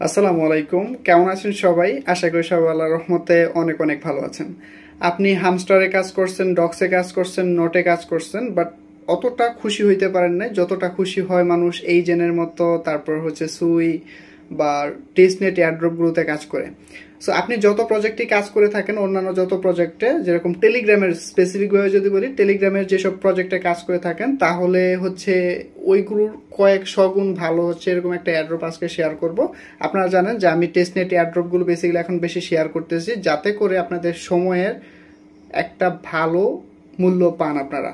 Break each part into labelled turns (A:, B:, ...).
A: আসসালামু আলাইকুম, কেমন আছেন সবাই? আশা করি সবাই আল্লাহর রহমতে অনেক অনেক ভালো আছেন। আপনি হামস্টারে কাজ করছেন, ডগসে কাজ করছেন, নোটে কাজ করছেন, বাট অতটা খুশি হইতে পারেন নাই যতটা খুশি হয় মানুষ এই জেনের মতো, তারপর হচ্ছে সুই বা টেস্টনেট এয়ারড্রপগুলোতে কাজ করে। সো আপনি যত প্রজেক্টে কাজ করে থাকেন, অন্যান্য যত প্রজেক্টে, যেরকম টেলিগ্রামের স্পেসিফিকভাবে যদি বলি, টেলিগ্রামের যেসব প্রজেক্টে কাজ করে থাকেন, তাহলে হচ্ছে ওইগুলোর কয়েক শগুণ ভালো হচ্ছে এরকম একটা এয়ারড্রপ আজকে শেয়ার করব। আপনারা জানেন যে আমি টেস্টনেট এয়ারড্রপগুলো বেসিক্যালি এখন বেশি শেয়ার করতেছি, যাতে করে আপনাদের সময়ের একটা ভালো মূল্য পান আপনারা।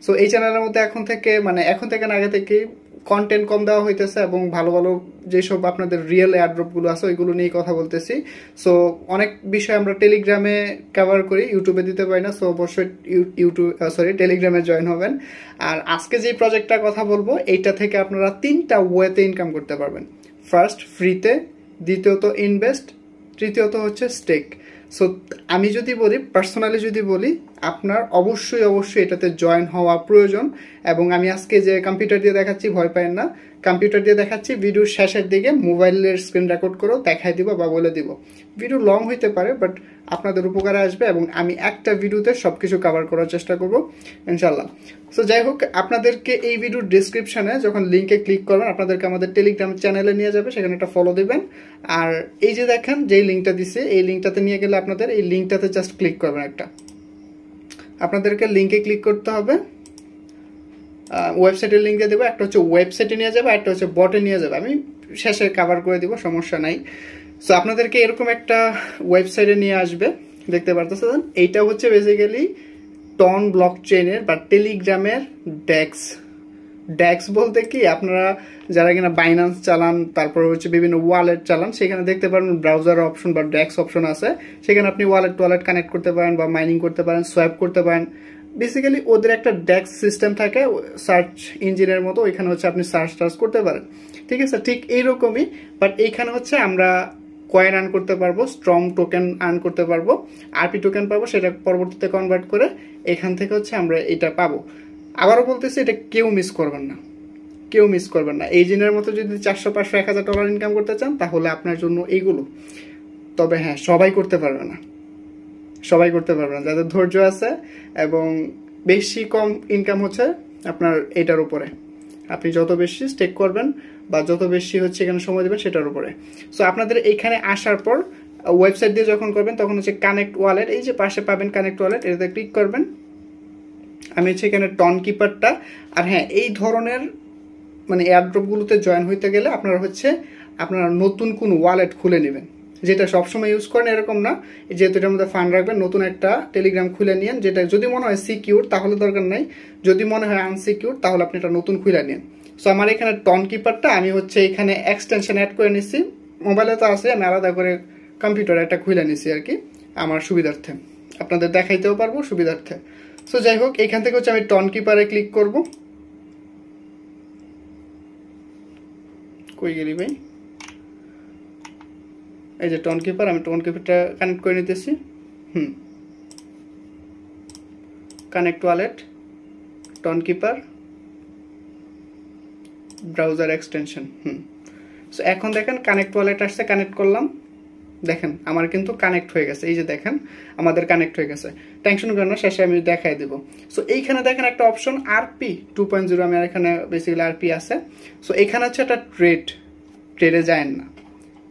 A: সো এই চ্যানেলের মধ্যে এখন থেকে না, আগে থেকে কন্টেন্ট কম দেওয়া হইতেছে এবং ভালো ভালো যেসব আপনাদের রিয়েল এয়ারড্রপগুলো আছে ওইগুলো নিয়ে কথা বলতেছি। সো অনেক বিষয় আমরা টেলিগ্রামে কভার করি, ইউটিউবে দিতে পারি না। সো অবশ্যই টেলিগ্রামে জয়েন হবেন। আর আজকে যে প্রজেক্টটার কথা বলবো, এইটা থেকে আপনারা 3টা ওয়েতে ইনকাম করতে পারবেন। ফার্স্ট, ফ্রিতে; দ্বিতীয়ত ইনভেস্ট; তৃতীয়ত হচ্ছে স্টেক। সো আমি যদি বলি, পার্সোনালি যদি বলি, আপনার অবশ্যই এটাতে জয়েন হওয়া প্রয়োজন। এবং আমি আজকে যে কম্পিউটার দিয়ে দেখাচ্ছি, ভয় পাবেন না, কম্পিউটার দিয়ে দেখাচ্ছি, ভিডিওর শেষের দিকে মোবাইলের স্ক্রিন রেকর্ড করেও দেখাই দিব বা বলে দিব। ভিডিও লং হইতে পারে, বাট আপনাদের উপকারে আসবে এবং আমি একটা ভিডিওতে সবকিছু কভার করার চেষ্টা করব ইনশাল্লাহ। সো যাই হোক, আপনাদেরকে এই ভিডিওর ডিসক্রিপশনে যখন লিঙ্কে ক্লিক করবেন, আপনাদেরকে আমাদের টেলিগ্রাম চ্যানেলে নিয়ে যাবে, সেখানে একটা ফলো দিবেন। আর এই যে দেখেন যেই লিঙ্কটা দিছে, এই লিঙ্কটাতে নিয়ে গেলে আপনাদের এই লিঙ্কটাতে জাস্ট ক্লিক করবেন। আপনাদেরকে লিঙ্কে ক্লিক করতে হবে, ওয়েবসাইটের লিঙ্ক দিয়ে দেবো। একটা হচ্ছে ওয়েবসাইটে নিয়ে যাবে, একটা হচ্ছে বটে নিয়ে যাবে। আমি শেষে কভার করে দিব, সমস্যা নাই। সো আপনাদেরকে এরকম একটা ওয়েবসাইটে নিয়ে আসবে, দেখতে পারতেছেন। এইটা হচ্ছে বেসিক্যালি টন ব্লকচেইনের বা টেলিগ্রামের ডেক্স বলতে কি, আপনারা যারা কিনা বাইন্যান্স চালান, তারপর হচ্ছে বিভিন্ন ওয়ালেট চালান, সেখানে দেখতে পারেন ব্রাউজার অপশন বা ডেক্স অপশন আছে। সেখানে আপনি ওয়ালেট কানেক্ট করতে পারেন বা মাইনিং করতে পারেন, সোয়াপ করতে পারেন। বেসিক্যালি ওদের একটা ডেক্স সিস্টেম থাকে সার্চ ইঞ্জিনের মতো, ওইখানে হচ্ছে আপনি সার্চ করতে পারেন। ঠিক আছে, ঠিক এইরকমই, বাট এইখানে হচ্ছে আমরা কয়েন আর্ন করতে পারবো, স্ট্রং টোকেন আর্ন করতে পারবো, আরপি টোকেন পাবো, সেটা পরবর্তীতে কনভার্ট করে এখান থেকে হচ্ছে আমরা এটা পাবো। আবারও বলতেছি, এটা কেউ মিস করবেন না। এই জিনের মতো যদি 400, 500, $1000 ইনকাম করতে চান, তাহলে আপনার জন্য এইগুলো। তবে হ্যাঁ, সবাই করতে পারবে না, যাদের ধৈর্য আছে এবং বেশি কম ইনকাম হচ্ছে আপনার এটার উপরে। আপনি যত বেশি স্টেক করবেন বা যত বেশি হচ্ছে এখানে সময় দেবেন, সেটার উপরে। সো আপনাদের এইখানে আসার পর ওয়েবসাইট দিয়ে যখন করবেন, তখন হচ্ছে কানেক্ট ওয়ালেট, এই যে পাশে পাবেন কানেক্ট ওয়ালেট, এটাতে ক্লিক করবেন। আমি হচ্ছে এখানে টন কিপারটা। আর হ্যাঁ, এই ধরনের এয়ারড্রপগুলোতে জয়েন হইতে গেলে আপনারা নতুন কোন ওয়ালেট খুলে নেবেন, যেটা সবসময় ইউজ করেন এরকম না। যেহেতু এটার মধ্যে ফান্ড রাখবেন, নতুন একটা টেলিগ্রাম খুলে নিন, যেটা যদি মনে হয় সিকিউর তাহলে দরকার নাই, যদি মনে হয় আনসিকিউর তাহলে আপনি এটা নতুন খুলে নিন। সো আমার এখানে টন কিপারটা আমি হচ্ছে এখানে এক্সটেনশন অ্যাড করে নিচ্ছি। মোবাইলে তো আছে, আমি আলাদা করে কম্পিউটারে একটা খুলে নিচ্ছি আর কি, আমার সুবিধার্থে, আপনাদের দেখাইতেও পারবো সুবিধার্থে। সো যাই হোক, এখান থেকে হচ্ছে আমি টন কিপারে ক্লিক করব। কই গেলি ভাই? এই যে টন কিপার, আমি টন কিপারটা কানেক্ট করে নিতেছি। Connect wallet, Tonkeeper, browser extension. So এখন দেখেন কানেক্ট ওয়ালেট আসছে, কানেক্ট করলাম, দেখেন আমার কিন্তু কানেক্ট হয়ে গেছে। এই যে দেখেন আমাদের কানেক্ট হয়ে গেছে, টেনশন করেন না, শেষে আমি দেখাই দেব। সো এইখানে দেখেন একটা অপশন আরপি 2.0, আমি এখানে বেসিক্যালি আরপি আছে। সো এখানে হচ্ছে একটা ট্রেডে যায় না,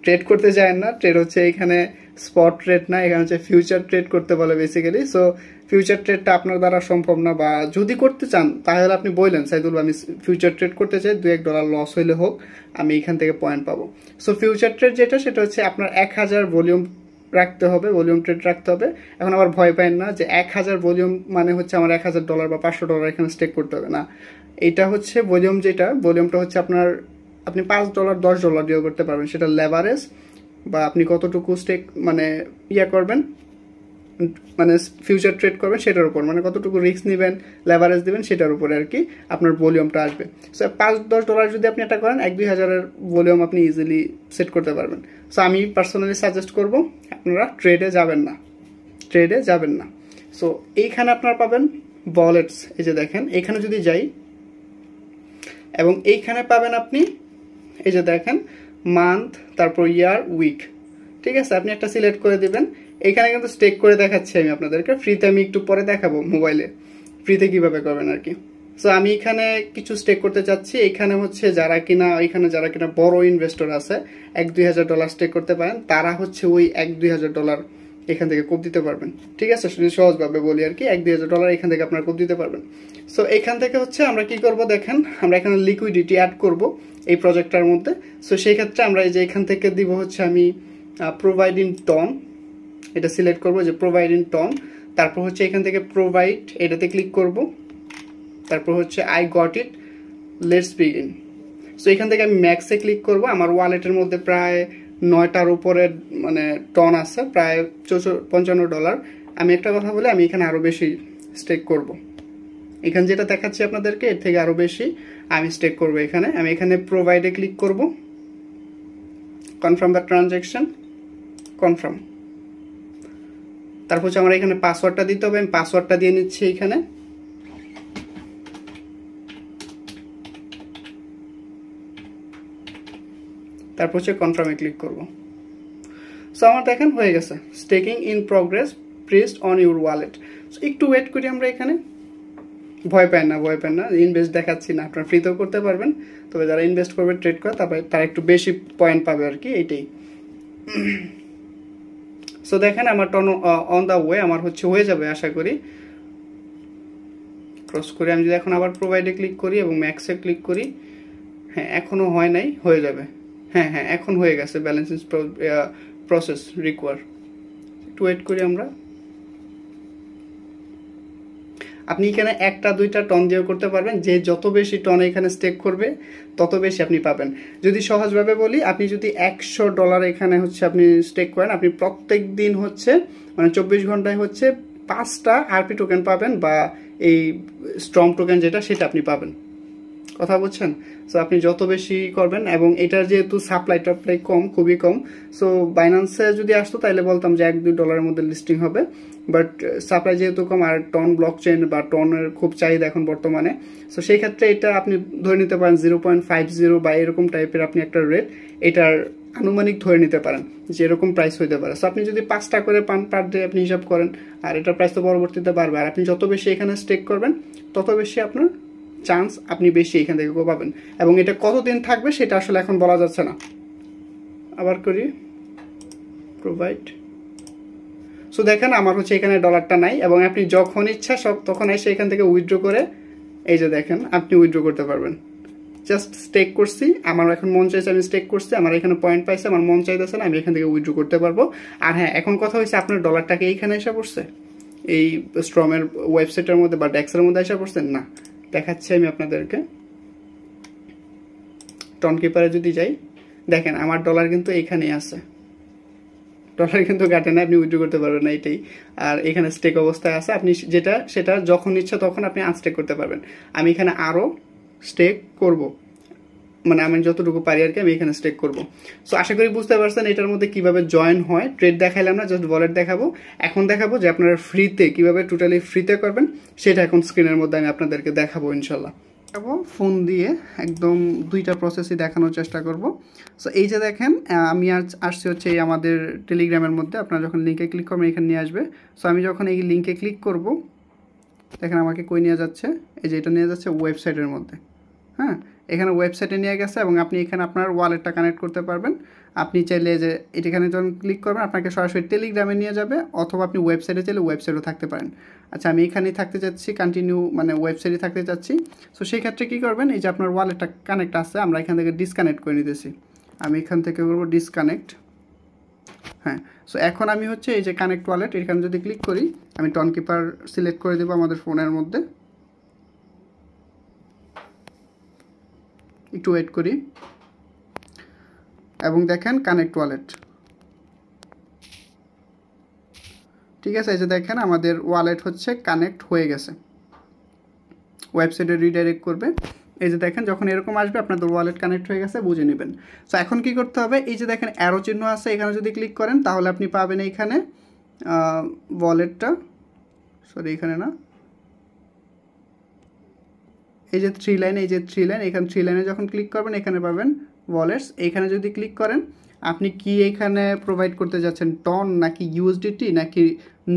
A: ট্রেড করতে যায় না, ট্রেড হচ্ছে এখানে স্পট ট্রেড না, এখানে হচ্ছে ফিউচার ট্রেড করতে বলে বেসিক্যালি। সো ফিউচার ট্রেডটা আপনার দ্বারা সম্ভব না, বা যদি করতে চান তাহলে আপনি বললেন, সাইদুল আমি ফিউচার ট্রেড করতে চাই, $2-1 লস হইলে হোক, আমি এখান থেকে পয়েন্ট পাবো। সো ফিউচার ট্রেড সেটা হচ্ছে আপনার 1000 ভলিউম রাখতে হবে, ভলিউম ট্রেড রাখতে হবে। এখন আবার ভয় পায় না যে 1000 ভলিউম মানে হচ্ছে আমার $1000 বা $500 এখানে স্টেক করতে হবে না। এটা হচ্ছে ভলিউমটা হচ্ছে আপনি $5, $10 ডিও করতে পারবেন, সেটা লেভারেজ বা আপনি কতটুকু স্টেক করবেন, ফিউচার ট্রেড করবেন সেটার উপর, কতটুকু রিস্ক নেবেন, লেভারেজ দিবেন, সেটার উপরে আর কি আপনার ভলিউমটা আসবে। সো $5-10 যদি আপনি এটা করেন, 1-2 হাজারের ভলিউম আপনি ইজিলি সেট করতে পারবেন। সো আমি পার্সোনালি সাজেস্ট করব আপনারা ট্রেডে যাবেন না। সো এইখানে আপনারা পাবেন ওয়ালেটস, এই যে দেখেন এখানে যদি যাই, এবং এইখানে পাবেন আপনি, এই যে দেখেন মান্থ, তারপর ইয়ার, উইক। ঠিক আছে, আপনি একটা সিলেক্ট করে দিবেন। এখানে কিন্তু স্টেক করে দেখাচ্ছি আমি আপনাদেরকে, ফ্রিতে আমি একটু পরে দেখাবো মোবাইলে ফ্রিতে কিভাবে করবেন আর কি। সো আমি এখানে কিছু স্টেক করতে চাচ্ছি। এখানে হচ্ছে যারা কিনা বড় ইনভেস্টর আছে, $1-2,000 স্টেক করতে পারেন, তারা হচ্ছে ওই $1-2,000 এখান থেকে কোপ দিতে পারবেন। ঠিক আছে, সহজভাবে বলি আর কি, $1-2,000 এখান থেকে আপনারা কোপ দিতে পারবেন। সো এখান থেকে হচ্ছে আমরা কি করব দেখেন, আমরা এখানে লিকুইডিটি অ্যাড করব এই প্রজেক্টটার মধ্যে। সো সেই ক্ষেত্রে আমরা এই যে এখান থেকে দিব হচ্ছে আমি প্রোভাইড ইন টন, এটা সিলেক্ট করব যে প্রোভাইড ইন টন। তারপর হচ্ছে এখান থেকে প্রোভাইড, এটাতে ক্লিক করব। তারপর হচ্ছে I got it, let's begin. So এখান থেকে আমি ম্যাক্সে ক্লিক করব। আমার ওয়ালেটের মধ্যে প্রায় 9টার উপরে মানে টন আছে, প্রায় $55। আমি একটা কথা বলি, আমি এখানে আরও বেশি স্টেক করব। এখানে যেটা দেখাচ্ছি আপনাদেরকে, এর থেকে আরও বেশি আমি স্টেক করব। আমি এখানে প্রোভাইডে ক্লিক করব, কনফার্ম দ্য ট্রানজ্যাকশন, কনফার্ম। তারপর হচ্ছে আমার এখানে পাসওয়ার্ডটা দিতে হবে, আমি পাসওয়ার্ডটা দিয়ে নিচ্ছি এখানে। তারপর হচ্ছে কনফার্মে ক্লিক করব। সো আমার দেখেন হয়ে গেছে, staking in progress, placed on your wallet. So একটু ওয়েট করি আমরা এখানে, ভয় পায় না, ইনভেস্ট দেখাচ্ছি না, আপনারা ফ্রিতেও করতে পারবেন। তবে যারা ইনভেস্ট করবে, ট্রেড করে, তারপরে তারা একটু বেশি পয়েন্ট পাবে আর কি, এইটাই। সো দেখেন আমার টন অন দ্য ওয়ে, আমার হচ্ছে হয়ে যাবে আশা করি। ক্রস করে আমি যদি এখন আবার প্রোভাইডে ক্লিক করি এবং ম্যাক্সে ক্লিক করি, হ্যাঁ এখনো হয় নাই, হয়ে যাবে। হ্যাঁ এখন হয়ে গেছে, ব্যালেন্স ইজ প্রসেস রিকোয়ার। একটু ওয়েট করি আমরা। আপনি এখানে 1-2টা টন দিয়েও করতে পারবেন, যে যত বেশি টন এখানে স্টেক করবে তত বেশি আপনি পাবেন। যদি সহজভাবে বলি, আপনি যদি $100 এখানে হচ্ছে আপনি স্টেক করেন, আপনি প্রত্যেক দিন হচ্ছে মানে 24 ঘন্টায় হচ্ছে 5টা আরপি টোকেন পাবেন, বা এই স্ট্রং টোকেন যেটা, সেটা আপনি পাবেন। কথা বুঝছেন? সো আপনি যত বেশি করবেন, এবং এটার যেহেতু সাপ্লাই টাপ্লাই কম, খুবই কম, সো বাইন্যান্সে যদি আসতো তাহলে বলতাম যে $1-2 মধ্যে লিস্টিং হবে। বাট সাপ্লাই যেহেতু কম, আর টন ব্লক চেইন বা টনের খুব চাহিদা এখন বর্তমানে, সো সেই ক্ষেত্রে এটা আপনি ধরে নিতে পারেন 0.50 বা এরকম টাইপের আপনি একটা রেট, এটার আনুমানিক ধরে নিতে পারেন যে এরকম প্রাইস হইতে পারে। সো আপনি যদি 5টা করে পান পার ডে আপনি হিসাব করেন, আর এটার প্রাইস তো পরবর্তীতে বাড়বে। আর আপনি যত বেশি এখানে স্টেক করবেন তত বেশি আপনার চান্স আপনি বেশি এখান থেকে পাবেন। এবং এটা কতদিন থাকবে সেটা আসলে এখন বলা যাচ্ছে না। আবার করি প্রোভাইড। সো দেখেন আমার হচ্ছে এখানে ডলারটা নাই, এবং আপনি যখন ইচ্ছা তখন এসে এখান থেকে উইথড্র করে, এই যে দেখেন আপনি উইথড্র করতে পারবেন। জাস্ট স্টেক করছি, আমার এখন মন চাইছে আমি স্টেক করছি, আমার এখানে পয়েন্ট পাইছে, আমার মন চাইতেছে না, আমি এখান থেকে উইথড্র করতে পারবো। আর হ্যাঁ, এখন কথা হয়েছে আপনার ডলারটাকে এইখানে এসে পড়ছে, এই স্ট্রমের ওয়েবসাইটের মধ্যে বা ডেক্সের মধ্যে এসে পড়ছে না। দেখাচ্ছি আমি আপনাদেরকে, টন কিপারে যদি যাই, দেখেন আমার ডলার কিন্তু এখানেই আছে, ডলার কিন্তু কাটে না, আপনি উইথড্র করতে পারবেন না, এটাই। আর এখানে স্টেক অবস্থায় আছে, আপনি সেটা যখন ইচ্ছা তখন আপনি আনস্টেক করতে পারবেন। আমি এখানে আরও স্টেক করব, মানে আমি যতটুকু পারি আর কি আমি এখানে স্টেক করব। সো আশা করি বুঝতে পারছেন এটার মধ্যে কিভাবে জয়েন হয়। ট্রেড দেখাইলাম না, জাস্ট ওয়ালেট দেখাবো। এখন দেখাবো যে আপনারা ফ্রিতে কিভাবে টোটালি ফ্রিতে করবেন, সেটা এখন স্ক্রিনের মধ্যে আমি আপনাদেরকে দেখাবো ইনশাল্লাহ। ফোন দিয়ে একদম 2টা প্রসেসই দেখানোর চেষ্টা করব। সো এই যে দেখেন আমি আসছি হচ্ছে এই আমাদের টেলিগ্রামের মধ্যে, আপনারা যখন লিঙ্কে ক্লিক করবেন এখানে নিয়ে আসবে। সো আমি যখন এই লিঙ্কে ক্লিক করব, দেখেন আমাকে কই নিয়ে যাচ্ছে, এই যে এটা নিয়ে যাচ্ছে ওয়েবসাইটের মধ্যে। হ্যাঁ, এখানে ওয়েবসাইটে নিয়ে গেছে, এবং আপনি এখানে আপনার ওয়ালেটটা কানেক্ট করতে পারবেন। আপনি চাইলে যে এখানে যখন ক্লিক করবেন আপনাকে সরাসরি টেলিগ্রামে নিয়ে যাবে, অথবা আপনি ওয়েবসাইটে চাইলে ওয়েবসাইটও থাকতে পারেন। আচ্ছা, আমি এখানেই থাকতে চাচ্ছি, কন্টিনিউ মানে ওয়েবসাইটে থাকতে চাচ্ছি। সো সেই ক্ষেত্রে কী করবেন, এই যে আপনার ওয়ালেটটা কানেক্ট আছে, আমরা এখান থেকে ডিসকানেক্ট করে নিতেছি। আমি এখান থেকে করবো ডিসকানেক্ট। হ্যাঁ, সো এখন আমি হচ্ছে এই যে কানেক্ট ওয়ালেট, এখানে যদি ক্লিক করি, আমি টন কিপার সিলেক্ট করে দেবো আমাদের ফোনের মধ্যে। একটু ওয়েট করি, এবং দেখেন কানেক্ট ওয়ালেট, ঠিক আছে। এই যে দেখেন আমাদের ওয়ালেট হচ্ছে কানেক্ট হয়ে গেছে, ওয়েবসাইটে রিডাইরেক্ট করবে। এই যে দেখেন যখন এরকম আসবে আপনাদের ওয়ালেট কানেক্ট হয়ে গেছে, বুঝে নেবেন। সো এখন কি করতে হবে, এই যে দেখেন অ্যারো চিহ্ন আছে, এখানে যদি ক্লিক করেন তাহলে আপনি পাবেন এইখানে ওয়ালেটটা, সরি এখানে না, এই যে 3 লাইন, এই যে 3 লাইন, এখানে 3 লাইনে যখন ক্লিক করবেন এখানে পাবেন ওয়ালেটস, এখানে যদি ক্লিক করেন আপনি কি এখানে প্রোভাইড করতে যাচ্ছেন, টন নাকি ইউএসডিটি নাকি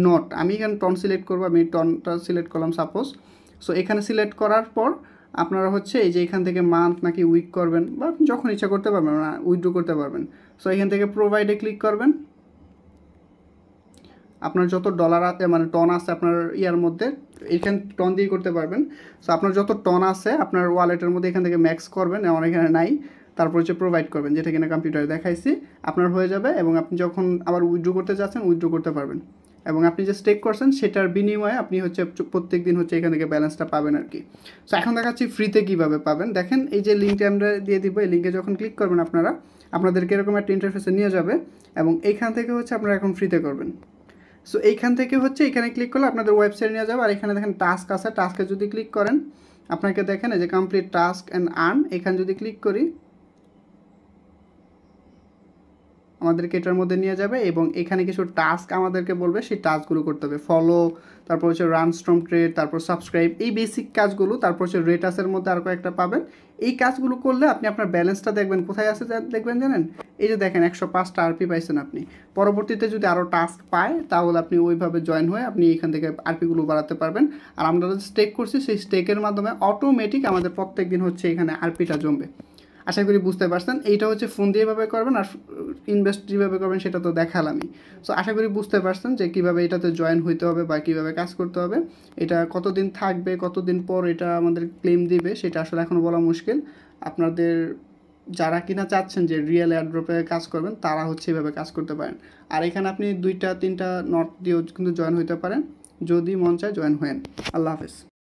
A: নট। আমি এখানে টন সিলেক্ট করবো, আমি টনটা সিলেক্ট করলাম সাপোজ। সো এখানে সিলেক্ট করার পর আপনারা হচ্ছে এই যে এখান থেকে মান্থ নাকি উইক করবেন বা যখন ইচ্ছা করতে পারবেন, উইথড্র করতে পারবেন। সো এখান থেকে প্রোভাইডে ক্লিক করবেন, আপনার যত ডলার আছে মানে টন আছে আপনার ইয়ার মধ্যে, এখানে টন দিয়ে করতে পারবেন। সো আপনার যত টন আছে আপনার ওয়ালেটের মধ্যে এখান থেকে ম্যাক্স করবেন, আমার এখানে নাই। তারপর হচ্ছে প্রোভাইড করবেন, যেটা কিনা কম্পিউটারে দেখাইছি, আপনার হয়ে যাবে। এবং আপনি যখন আবার উইথড্র করতে চাচ্ছেন উইথড্র করতে পারবেন। এবং আপনি যে স্টেক করছেন সেটার বিনিময়ে আপনি হচ্ছে প্রত্যেক দিন হচ্ছে এখান থেকে ব্যালেন্সটা পাবেন আর কি। সো এখন দেখাচ্ছি ফ্রিতে কীভাবে পাবেন। দেখেন এই যে লিঙ্কটা আমরা দিয়ে দিব, এই লিঙ্কে যখন ক্লিক করবেন আপনারা, আপনাদেরকে এরকম একটা ইন্টারফেসে নিয়ে যাবে এবং এইখান থেকে হচ্ছে আপনারা এখন ফ্রিতে করবেন। সো এইখান থেকে হচ্ছে এখানে ক্লিক করলে আপনাদের ওয়েবসাইট নিয়ে যাবে। আর এখানে দেখেন টাস্ক আছে, টাস্কে যদি ক্লিক করেন আপনাকে দেখেন এই যে কমপ্লিট টাস্ক অ্যান্ড আর্ন, এখানে যদি ক্লিক করি আমাদেরকে এটার মধ্যে নিয়ে যাবে এবং এখানে কিছু টাস্ক আমাদেরকে বলবে, সেই টাস্কগুলো করতে হবে। ফলো, তারপর হচ্ছে রান স্ট্রম ট্রেড, তারপর সাবস্ক্রাইব, এই বেসিক কাজগুলো। তারপর হচ্ছে রেটাসের মধ্যে আর কয়েকটা পাবেন। এই কাজগুলো করলে আপনি আপনার ব্যালেন্সটা দেখবেন কোথায় আছে, দেখবেন জানেন, এই যে দেখেন 105টা আরপি পাইছেন আপনি। পরবর্তীতে যদি আরও টাস্ক পায় তাহলে আপনি ওইভাবে জয়েন হয়ে আপনি এখান থেকে আরপিগুলো বাড়াতে পারবেন। আর আমরা যে স্টেক করছি সেই স্টেকের মাধ্যমে অটোমেটিক আমাদের প্রত্যেক দিন হচ্ছে এখানে আরপিটা জমবে। আশা করি বুঝতে পারছেন। এইটা হচ্ছে ফোন দিয়ে এভাবে করবেন, আর ইনভেস্ট যেভাবে করবেন সেটা তো দেখালামই। সো আশা করি বুঝতে পারছেন যে কীভাবে এটাতে জয়েন হইতে হবে বা কীভাবে কাজ করতে হবে। এটা কতদিন থাকবে, কতদিন পর এটা আমাদের ক্লেম দিবে সেটা আসলে এখনও বলা মুশকিল। আপনাদের যারা কিনা চাচ্ছেন যে রিয়েল এয়ারড্রপে কাজ করবেন তারা হচ্ছে এভাবে কাজ করতে পারেন। আর এখানে আপনি 2-3টা নট দিয়েও কিন্তু জয়েন হইতে পারেন, যদি মন চায় জয়েন হয়েন। আল্লাহ হাফেজ।